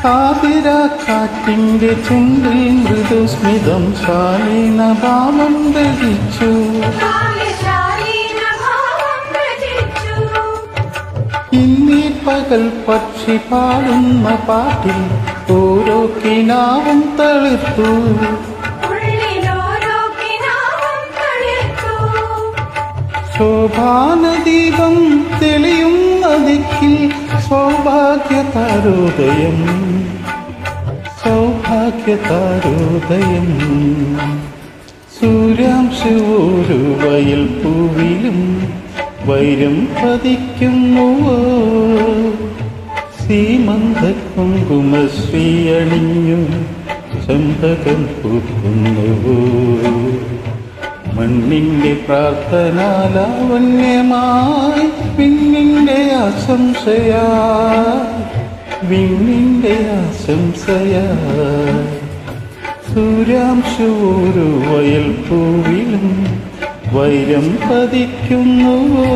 കാതിരാക്കാറ്റിന്റെ ചുണ്ടിൽ മൃദുസ്മിതം ശാലീനഭാവം രചിച്ചു. ഇന്നീ പകൽ പക്ഷി പാടുന്ന പാട്ടിൽ ഓരോ കിനാവും തളിർത്തു. ശോഭാനദീപം തെളിയുന്ന ദിക്കിൽ സൗഭാഗ്യതാരോദയം സൗഭാഗ്യതാരോദയം. സൂര്യാംശു ഒരു വയൽ പൂവിലും വൈരം പതിക്കുന്നുവോ. സീമന്ത കുങ്കുമശ്രീ അണിഞ്ഞു ചമ്പകം പൂക്കുന്നുവോ. മണ്ണിന്റെ പ്രാർത്ഥനാലാവണ്യമായി വിണ്ണിന്റെ ആശംസയായി വിണ്ണിന്റെ ആശംസയായി. സൂര്യാംശു ഒരു വയൽ പൂവിലും വൈരം പതിക്കുന്നുവോ.